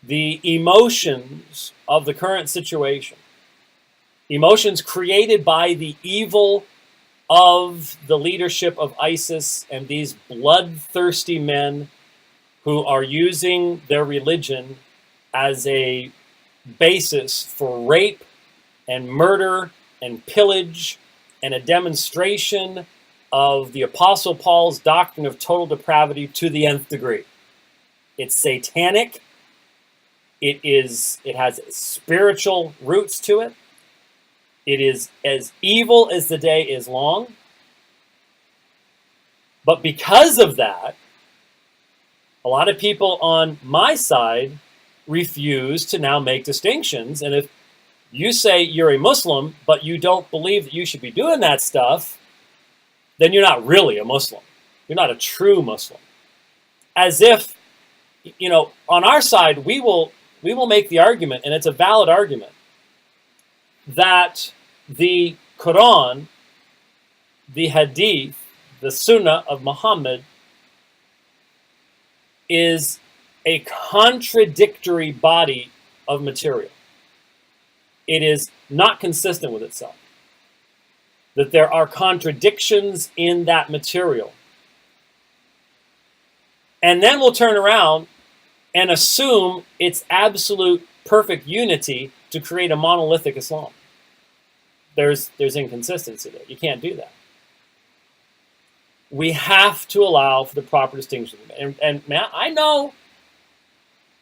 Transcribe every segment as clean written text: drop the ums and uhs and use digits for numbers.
the emotions of the current situation, emotions created by the evil of the leadership of ISIS and these bloodthirsty men who are using their religion as a basis for rape and murder and pillage and a demonstration of the Apostle Paul's doctrine of total depravity to the nth degree. It's satanic. It has spiritual roots to it. It is as evil as the day is long. But because of that, a lot of people on my side refuse to now make distinctions. And if you say you're a Muslim, but you don't believe that you should be doing that stuff, then you're not really a Muslim. You're not a true Muslim. As if, on our side, we will make the argument, and it's a valid argument, that the Quran, the Hadith, the Sunnah of Muhammad is a contradictory body of material. It is not consistent with itself. That there are contradictions in that material. And then we'll turn around and assume it's absolute perfect unity to create a monolithic Islam. There's inconsistency there. You can't do that. We have to allow for the proper distinction. And man, I know,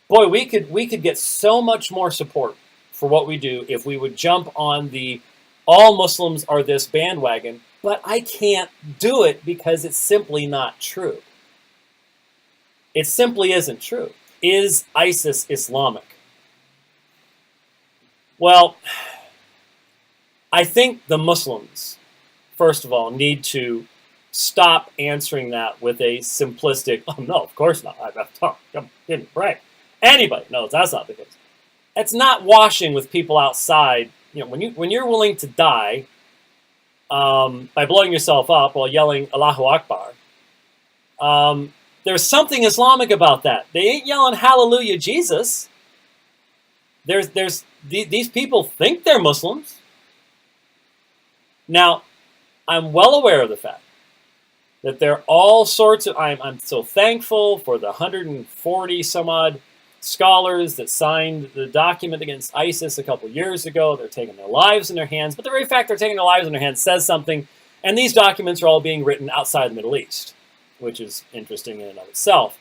boy, we could get so much more support for what we do if we would jump on the all Muslims are this bandwagon, but I can't do it because it's simply not true. It simply isn't true. Is ISIS Islamic? Well, I think the Muslims, first of all, need to stop answering that with a simplistic, oh no, of course not. I didn't pray. Anybody knows that's not the case. It's not washing with people outside. When you're willing to die by blowing yourself up while yelling Allahu Akbar, there's something Islamic about that. They ain't yelling Hallelujah Jesus. These people think they're Muslims. Now, I'm well aware of the fact that there are all sorts of. I'm so thankful for the 140 some odd scholars that signed the document against ISIS a couple years ago. They're taking their lives in their hands, but the very fact they're taking their lives in their hands says something. And these documents are all being written outside the Middle East, which is interesting in and of itself.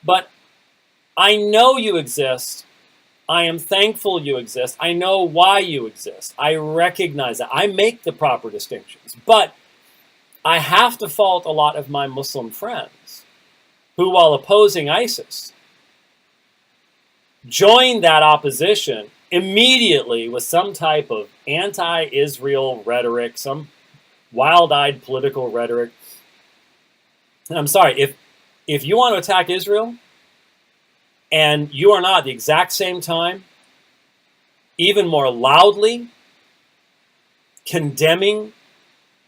But I know you exist. I am thankful you exist. I know why you exist. I recognize that. I make the proper distinctions. But I have to fault a lot of my Muslim friends who, while opposing ISIS, joined that opposition immediately with some type of anti-Israel rhetoric, some wild-eyed political rhetoric. And I'm sorry, if you want to attack Israel and you are not at the exact same time even more loudly condemning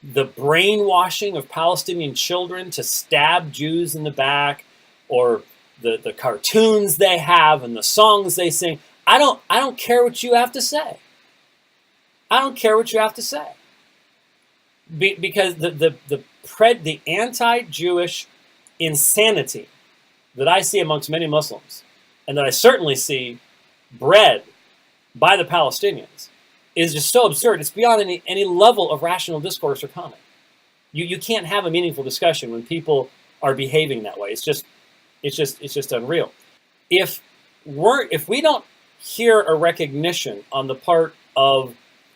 the brainwashing of Palestinian children to stab Jews in the back, or the cartoons they have and the songs they sing, I don't care what you have to say. I don't care what you have to say. Because the anti-Jewish insanity that I see amongst many Muslims, and that I certainly see bred by the Palestinians, is just so absurd. It's beyond any level of rational discourse or comment. You can't have a meaningful discussion when people are behaving that way. It's just unreal. If we don't hear a recognition on the part of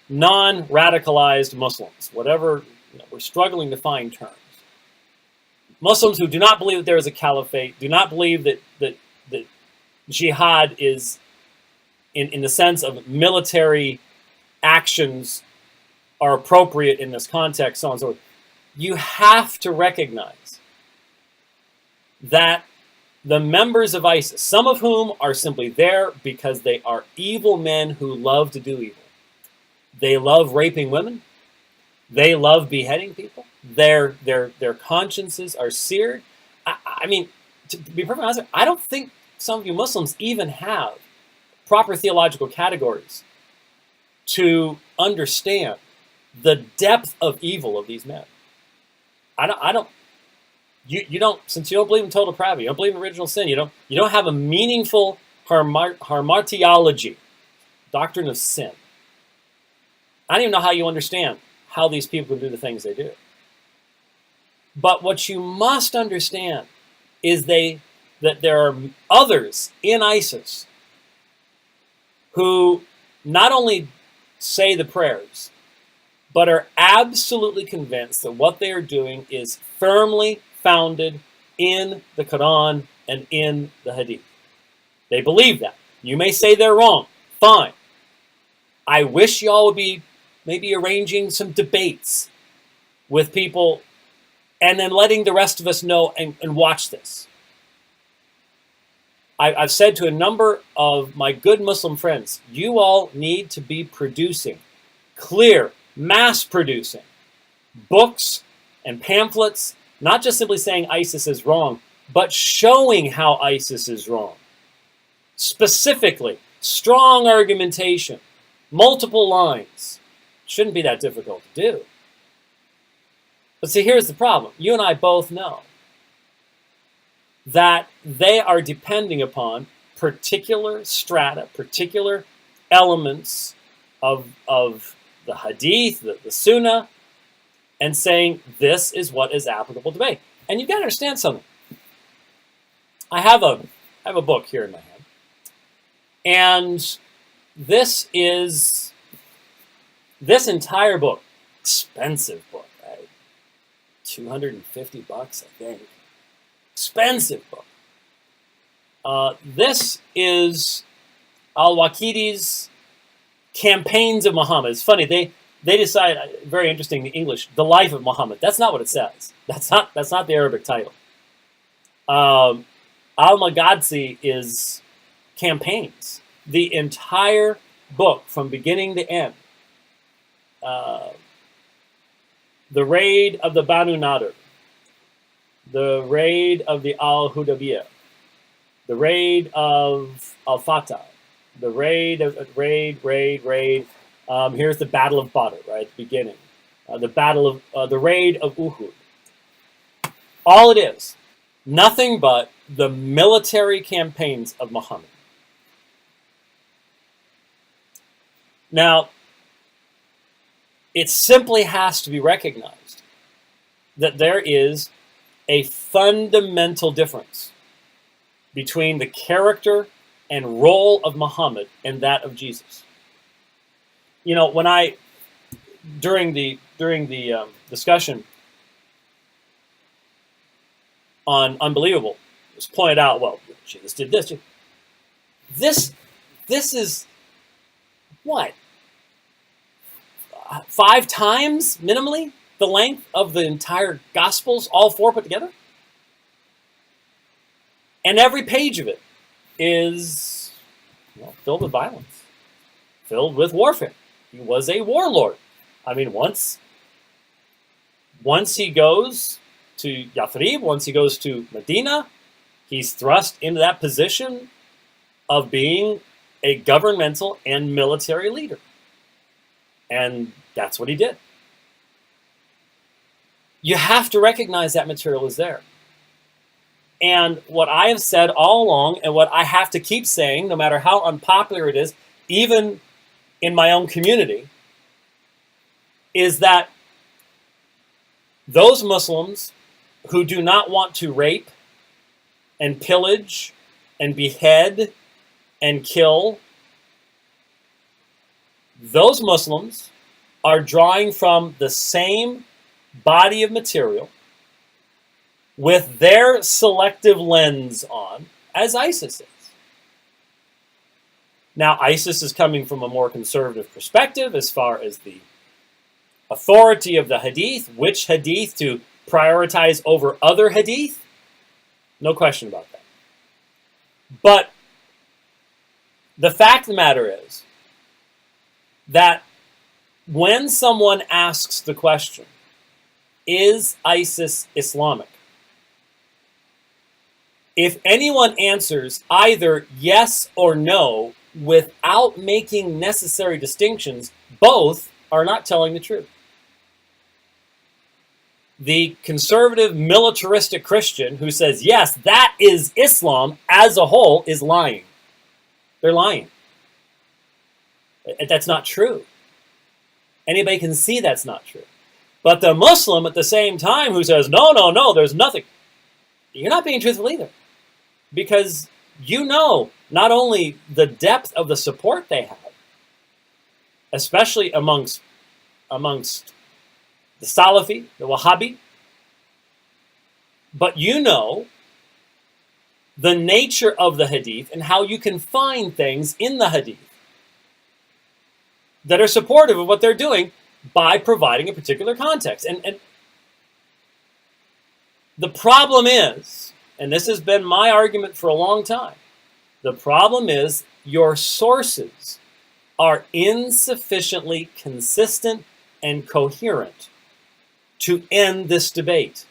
non-radicalized Muslims, whatever, we're struggling to find terms. Muslims who do not believe that there is a caliphate, do not believe that jihad is, in the sense of military actions, are appropriate in this context, so on and so forth. You have to recognize that the members of ISIS, some of whom are simply there because they are evil men who love to do evil. They love raping women. They love beheading people. Their consciences are seared. I mean, to be perfectly honest, I don't think some of you Muslims even have proper theological categories to understand the depth of evil of these men. You don't, since you don't believe in total depravity, you don't believe in original sin, you don't have a meaningful hamartiology, doctrine of sin. I don't even know how you understand how these people can do the things they do. But what you must understand is that there are others in ISIS who not only say the prayers, but are absolutely convinced that what they are doing is firmly founded in the Quran and in the Hadith. They believe that. You may say they're wrong. Fine. I wish y'all would be maybe arranging some debates with people and then letting the rest of us know and watch this. I've said to a number of my good Muslim friends, you all need to be producing clear, mass producing books and pamphlets, not just simply saying ISIS is wrong, but showing how ISIS is wrong. Specifically, strong argumentation, multiple lines. Shouldn't be that difficult to do. But see, here's the problem. You and I both know that they are depending upon particular strata, particular elements of the Hadith, the Sunnah, and saying this is what is applicable today. And you've got to understand something. I have a book here in my hand, and this entire book, expensive book, right? $250, I think. Expensive book. This is Al-Waqidi's Campaigns of Muhammad. It's funny, they decide, very interesting in English, The Life of Muhammad. That's not what it says. That's not the Arabic title. Al-Maghazi is Campaigns. The entire book, from beginning to end. The raid of the Banu Nadir. The raid of the Al-Hudaybiyah. The raid of Al-Fatah. The raid. Here's the Battle of Badr, right at the beginning. The raid of Uhud. All it is, nothing but the military campaigns of Muhammad. Now, it simply has to be recognized that there is a fundamental difference between the character and role of Muhammad and that of Jesus. You know, when during the discussion on Unbelievable, it was pointed out, well, Jesus did this. This is what? 5 times, minimally, the length of the entire Gospels, all 4 put together? And every page of it is filled with violence, filled with warfare. He was a warlord. I mean, once he goes to Yathrib, once he goes to Medina, he's thrust into that position of being a governmental and military leader. And that's what he did. You have to recognize that material is there. And what I have said all along, and what I have to keep saying, no matter how unpopular it is, even in my own community, is that those Muslims who do not want to rape and pillage and behead and kill, those Muslims are drawing from the same body of material with their selective lens on as ISIS is. Now, ISIS is coming from a more conservative perspective as far as the authority of the Hadith, which Hadith to prioritize over other Hadith. No question about that. But the fact of the matter is that when someone asks the question, is ISIS Islamic? If anyone answers either yes or no, without making necessary distinctions, both are not telling the truth. The conservative militaristic Christian who says, yes, that is Islam as a whole, is lying. They're lying. That's not true. Anybody can see that's not true. But the Muslim at the same time who says, no, no, no, there's nothing. You're not being truthful either. Because you know not only the depth of the support they have, especially amongst the Salafi, the Wahhabi, but you know the nature of the Hadith and how you can find things in the Hadith that are supportive of what they're doing by providing a particular context. And the problem is, and this has been my argument for a long time, the problem is your sources are insufficiently consistent and coherent to end this debate.